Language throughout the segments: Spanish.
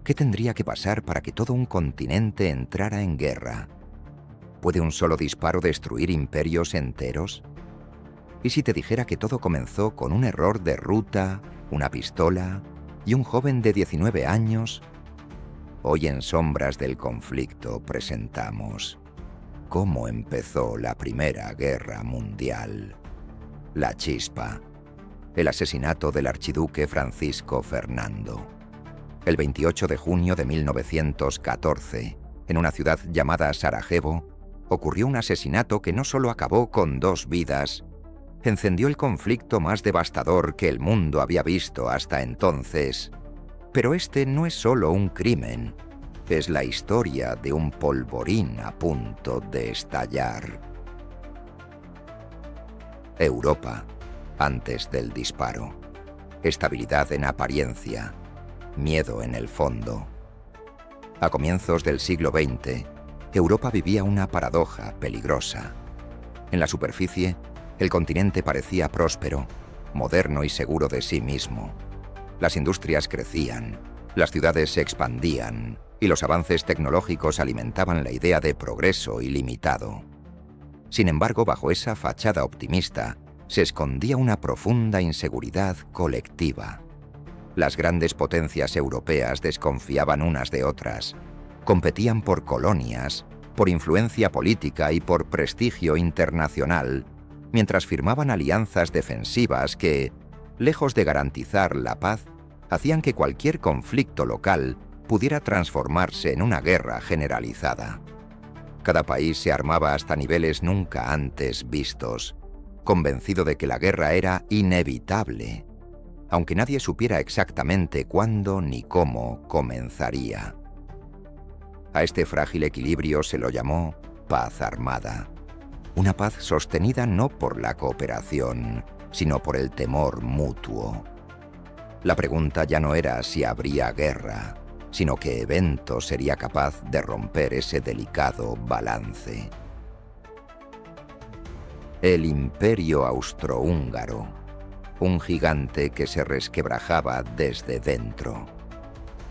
¿Qué tendría que pasar para que todo un continente entrara en guerra? ¿Puede un solo disparo destruir imperios enteros? ¿Y si te dijera que todo comenzó con un error de ruta, una pistola y un joven de 19 años? Hoy en Sombras del Conflicto presentamos cómo empezó la Primera Guerra Mundial. La chispa. El asesinato del archiduque Francisco Fernando. El 28 de junio de 1914, en una ciudad llamada Sarajevo, ocurrió un asesinato que no solo acabó con 2 vidas, encendió el conflicto más devastador que el mundo había visto hasta entonces. Pero este no es solo un crimen, es la historia de un polvorín a punto de estallar. Europa, antes del disparo. Estabilidad en apariencia, miedo en el fondo. A comienzos del siglo XX, Europa vivía una paradoja peligrosa. En la superficie, el continente parecía próspero, moderno y seguro de sí mismo. Las industrias crecían, las ciudades se expandían y los avances tecnológicos alimentaban la idea de progreso ilimitado. Sin embargo, bajo esa fachada optimista, se escondía una profunda inseguridad colectiva. Las grandes potencias europeas desconfiaban unas de otras, competían por colonias, por influencia política y por prestigio internacional, mientras firmaban alianzas defensivas que, lejos de garantizar la paz, hacían que cualquier conflicto local pudiera transformarse en una guerra generalizada. Cada país se armaba hasta niveles nunca antes vistos, convencido de que la guerra era inevitable, aunque nadie supiera exactamente cuándo ni cómo comenzaría. A este frágil equilibrio se lo llamó paz armada. Una paz sostenida no por la cooperación, sino por el temor mutuo. La pregunta ya no era si habría guerra, sino qué evento sería capaz de romper ese delicado balance. El Imperio Austrohúngaro, un gigante que se resquebrajaba desde dentro.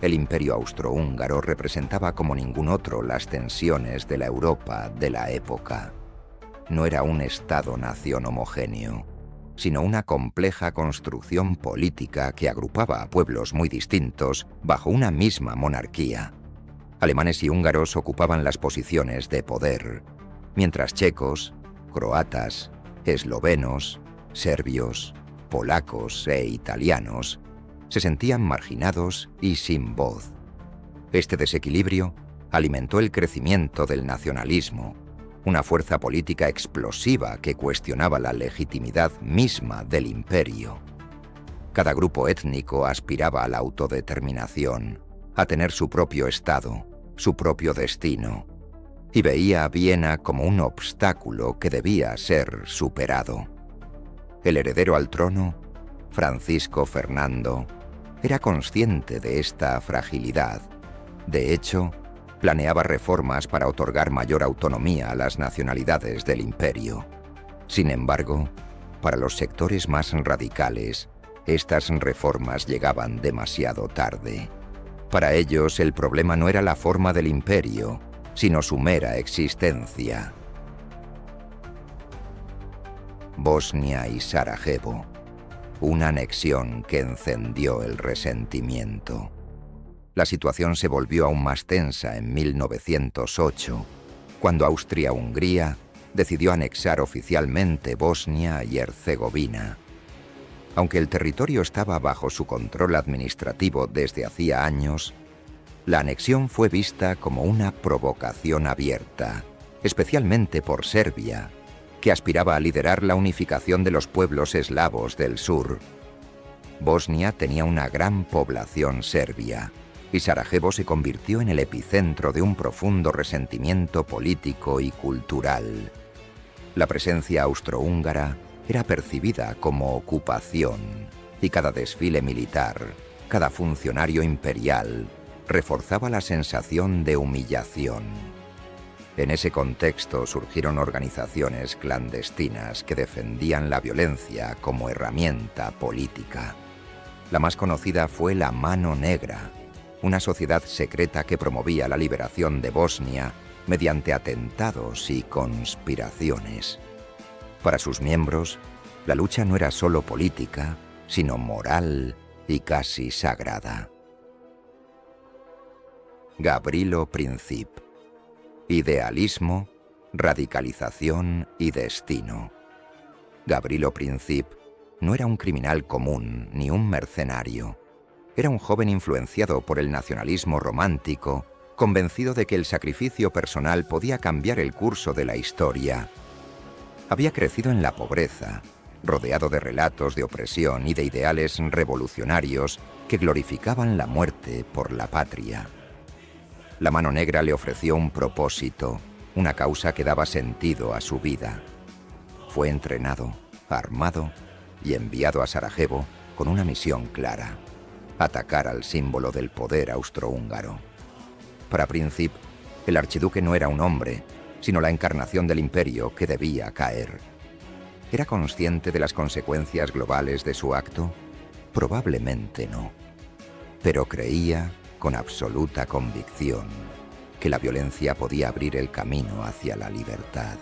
El Imperio Austrohúngaro representaba como ningún otro las tensiones de la Europa de la época. No era un Estado-nación homogéneo, sino una compleja construcción política que agrupaba a pueblos muy distintos bajo una misma monarquía. Alemanes y húngaros ocupaban las posiciones de poder, mientras checos, croatas, eslovenos, serbios, polacos e italianos se sentían marginados y sin voz. Este desequilibrio alimentó el crecimiento del nacionalismo, una fuerza política explosiva que cuestionaba la legitimidad misma del imperio. Cada grupo étnico aspiraba a la autodeterminación, a tener su propio estado, su propio destino, y veía a Viena como un obstáculo que debía ser superado. El heredero al trono, Francisco Fernando, era consciente de esta fragilidad. De hecho, planeaba reformas para otorgar mayor autonomía a las nacionalidades del imperio. Sin embargo, para los sectores más radicales, estas reformas llegaban demasiado tarde. Para ellos, el problema no era la forma del imperio, sino su mera existencia. Bosnia y Sarajevo, una anexión que encendió el resentimiento. La situación se volvió aún más tensa en 1908, cuando Austria-Hungría decidió anexar oficialmente Bosnia y Herzegovina. Aunque el territorio estaba bajo su control administrativo desde hacía años, la anexión fue vista como una provocación abierta, especialmente por Serbia, que aspiraba a liderar la unificación de los pueblos eslavos del sur. Bosnia tenía una gran población serbia, y Sarajevo se convirtió en el epicentro de un profundo resentimiento político y cultural. La presencia austrohúngara era percibida como ocupación, y cada desfile militar, cada funcionario imperial, reforzaba la sensación de humillación. En ese contexto surgieron organizaciones clandestinas que defendían la violencia como herramienta política. La más conocida fue la Mano Negra, una sociedad secreta que promovía la liberación de Bosnia mediante atentados y conspiraciones. Para sus miembros, la lucha no era solo política, sino moral y casi sagrada. Gavrilo Princip. Idealismo, radicalización y destino. Gavrilo Princip no era un criminal común ni un mercenario. Era un joven influenciado por el nacionalismo romántico, convencido de que el sacrificio personal podía cambiar el curso de la historia. Había crecido en la pobreza, rodeado de relatos de opresión y de ideales revolucionarios que glorificaban la muerte por la patria. La Mano Negra le ofreció un propósito, una causa que daba sentido a su vida. Fue entrenado, armado y enviado a Sarajevo con una misión clara: atacar al símbolo del poder austrohúngaro. Para Princip, el archiduque no era un hombre, sino la encarnación del imperio que debía caer. ¿Era consciente de las consecuencias globales de su acto? Probablemente no. Pero creía, con absoluta convicción, que la violencia podía abrir el camino hacia la libertad.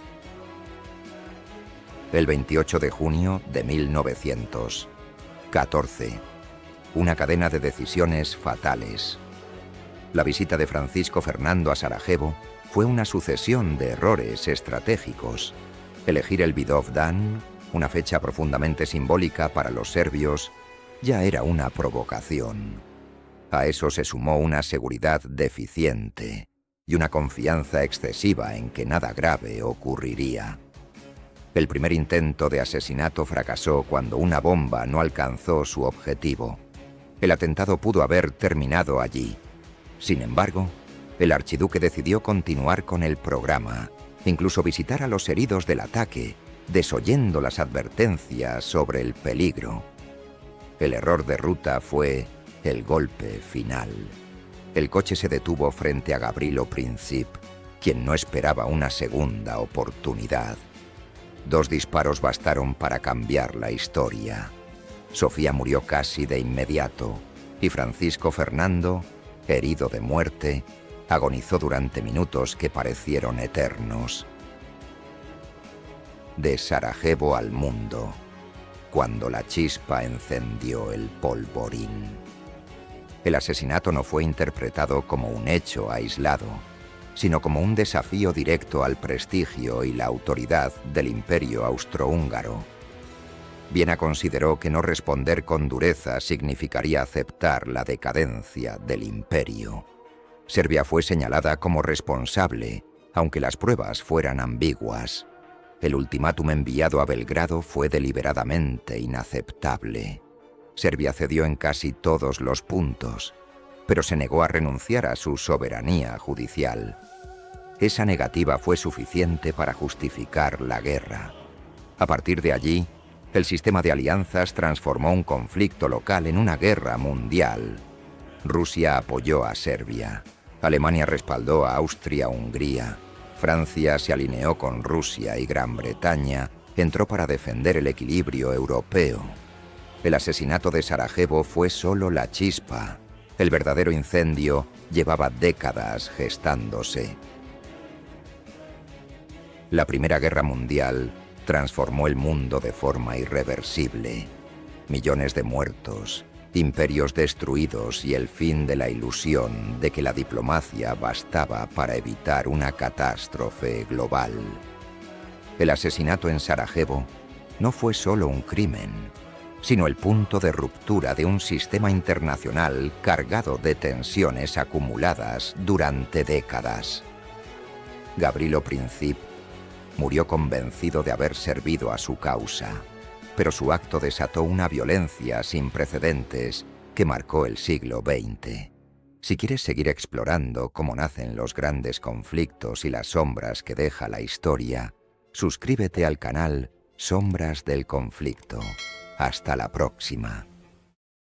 El 28 de junio de 1914. Una cadena de decisiones fatales. La visita de Francisco Fernando a Sarajevo fue una sucesión de errores estratégicos. Elegir el Vidovdan, una fecha profundamente simbólica para los serbios, ya era una provocación. A eso se sumó una seguridad deficiente y una confianza excesiva en que nada grave ocurriría. El primer intento de asesinato fracasó cuando una bomba no alcanzó su objetivo. El atentado pudo haber terminado allí. Sin embargo, el archiduque decidió continuar con el programa, incluso visitar a los heridos del ataque, desoyendo las advertencias sobre el peligro. El error de ruta fue el golpe final. El coche se detuvo frente a Gavrilo Princip, quien no esperaba una segunda oportunidad. 2 disparos bastaron para cambiar la historia. Sofía murió casi de inmediato y Francisco Fernando, herido de muerte, agonizó durante minutos que parecieron eternos. De Sarajevo al mundo, cuando la chispa encendió el polvorín. El asesinato no fue interpretado como un hecho aislado, sino como un desafío directo al prestigio y la autoridad del imperio austrohúngaro. Viena consideró que no responder con dureza significaría aceptar la decadencia del imperio. Serbia fue señalada como responsable, aunque las pruebas fueran ambiguas. El ultimátum enviado a Belgrado fue deliberadamente inaceptable. Serbia cedió en casi todos los puntos, pero se negó a renunciar a su soberanía judicial. Esa negativa fue suficiente para justificar la guerra. A partir de allí, el sistema de alianzas transformó un conflicto local en una guerra mundial. Rusia apoyó a Serbia. Alemania respaldó a Austria-Hungría. Francia se alineó con Rusia y Gran Bretaña entró para defender el equilibrio europeo. El asesinato de Sarajevo fue solo la chispa. El verdadero incendio llevaba décadas gestándose. La Primera Guerra Mundial transformó el mundo de forma irreversible. Millones de muertos, imperios destruidos y el fin de la ilusión de que la diplomacia bastaba para evitar una catástrofe global. El asesinato en Sarajevo no fue solo un crimen, sino el punto de ruptura de un sistema internacional cargado de tensiones acumuladas durante décadas. Gavrilo Princip murió convencido de haber servido a su causa, pero su acto desató una violencia sin precedentes que marcó el siglo XX. Si quieres seguir explorando cómo nacen los grandes conflictos y las sombras que deja la historia, suscríbete al canal Sombras del Conflicto. Hasta la próxima.